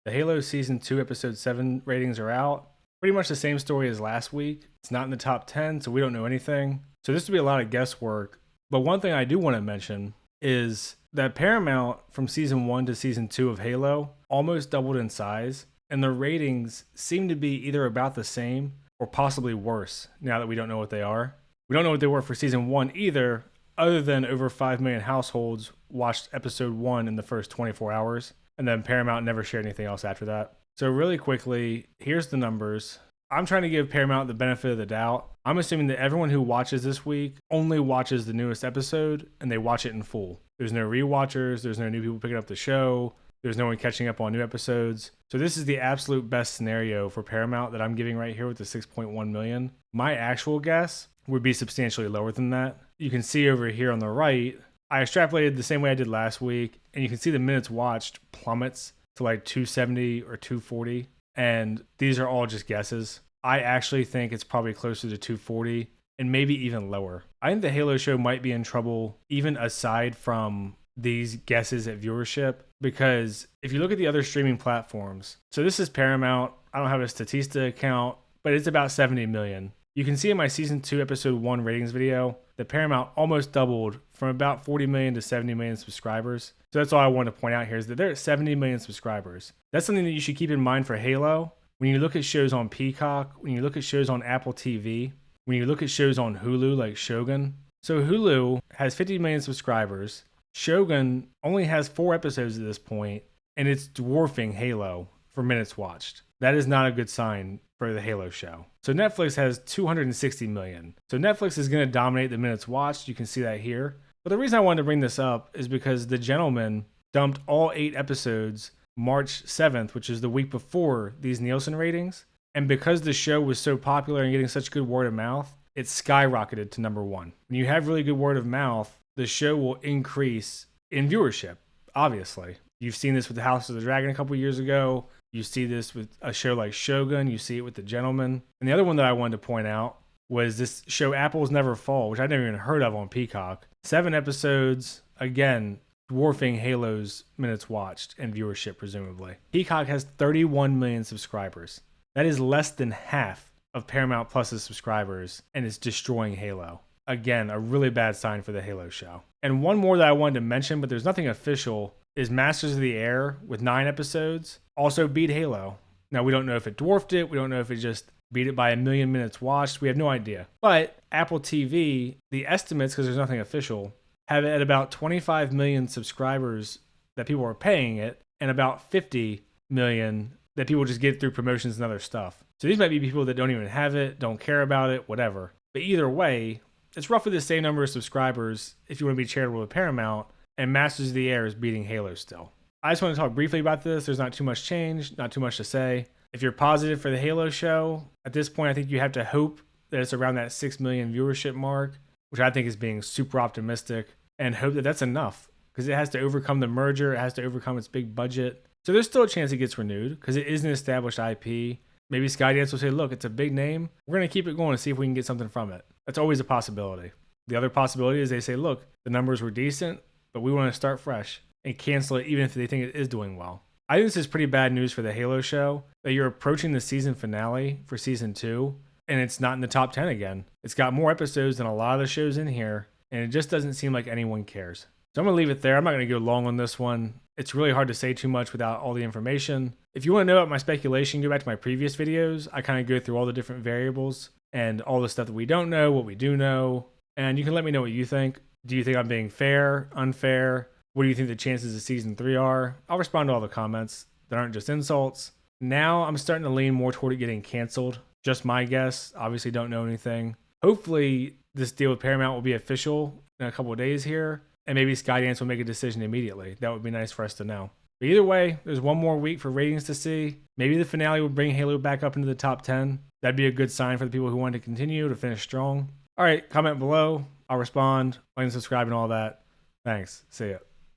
The Halo Season 2 Episode 7 ratings are out. Pretty much the same story as last week. It's not in the top 10, so we don't know anything. So this would be a lot of guesswork. But one thing I do want to mention is that Paramount from Season 1 to Season 2 of Halo almost doubled in size, and the ratings seem to be either about the same or possibly worse now that we don't know what they are. We don't know what they were for Season 1 either, other than over 5 million households watched Episode 1 in the first 24 hours, and then Paramount never shared anything else after that. So really quickly, here's the numbers. I'm trying to give Paramount the benefit of the doubt. I'm assuming that everyone who watches this week only watches the newest episode, and they watch it in full. There's no rewatchers, there's no new people picking up the show, there's no one catching up on new episodes. So this is the absolute best scenario for Paramount that I'm giving right here with the 6.1 million. My actual guess would be substantially lower than that. You can see over here on the right, I extrapolated the same way I did last week, and you can see the minutes watched plummets to like 270 or 240. And these are all just guesses. I actually think it's probably closer to 240 and maybe even lower. I think the Halo show might be in trouble even aside from these guesses at viewership, because if you look at the other streaming platforms, so this is Paramount. I don't have a Statista account, but it's about 70 million. You can see in my Season 2 Episode 1 ratings video that Paramount almost doubled from about 40 million to 70 million subscribers. So that's all I want to point out here is that they're at 70 million subscribers. That's something that you should keep in mind for Halo. When you look at shows on Peacock, when you look at shows on Apple TV, when you look at shows on Hulu like Shogun. So Hulu has 50 million subscribers. Shogun only has 4 episodes at this point, and it's dwarfing Halo for minutes watched. That is not a good sign for the Halo show. So Netflix has 260 million. So Netflix is going to dominate the minutes watched. You can see that here. But the reason I wanted to bring this up is because The Gentleman dumped all 8 episodes March 7th, which is the week before these Nielsen ratings. And because the show was so popular and getting such good word of mouth, it skyrocketed to number 1. When you have really good word of mouth, the show will increase in viewership, obviously. You've seen this with the House of the Dragon a couple years ago. You see this with a show like Shogun. You see it with The Gentleman. And the other one that I wanted to point out was this show Apples Never Fall, which I'd never even heard of on Peacock. 7 episodes, again, dwarfing Halo's minutes watched and viewership, presumably. Peacock has 31 million subscribers. That is less than half of Paramount Plus's subscribers, and it's destroying Halo. Again, a really bad sign for the Halo show. And one more that I wanted to mention, but there's nothing official, is Masters of the Air with 9 episodes also beat Halo. Now, we don't know if it dwarfed it. We don't know if it just beat it by 1 million minutes watched. We have no idea. But Apple TV, the estimates, because there's nothing official, have it at about 25 million subscribers that people are paying it, and about 50 million that people just get through promotions and other stuff. So these might be people that don't even have it, don't care about it, whatever. But either way, it's roughly the same number of subscribers if you want to be charitable with Paramount, and Masters of the Air is beating Halo still. I just want to talk briefly about this. There's not too much change, not too much to say. If you're positive for the Halo show, at this point I think you have to hope that it's around that 6 million viewership mark, which I think is being super optimistic, and hope that that's enough, because it has to overcome the merger, it has to overcome its big budget. So there's still a chance it gets renewed, because it is an established IP. Maybe Skydance will say, look, it's a big name. We're going to keep it going and see if we can get something from it. That's always a possibility. The other possibility is they say, look, the numbers were decent, but we want to start fresh and cancel it even if they think it is doing well. I think this is pretty bad news for the Halo show, that you're approaching the season finale for Season 2, and it's not in the top 10 again. It's got more episodes than a lot of the shows in here, and it just doesn't seem like anyone cares. So I'm going to leave it there. I'm not going to go long on this one. It's really hard to say too much without all the information. If you want to know about my speculation, go back to my previous videos. I kind of go through all the different variables and all the stuff that we don't know, what we do know, and you can let me know what you think. Do you think I'm being fair, unfair? What do you think the chances of Season 3 are? I'll respond to all the comments that aren't just insults. Now I'm starting to lean more toward it getting canceled. Just my guess. Obviously don't know anything. Hopefully this deal with Paramount will be official in a couple of days here, and maybe Skydance will make a decision immediately. That would be nice for us to know. But either way, there's one more week for ratings to see. Maybe the finale will bring Halo back up into the top 10. That'd be a good sign for the people who want to continue to finish strong. All right, comment below. I'll respond, like and subscribe and all that. Thanks. See ya.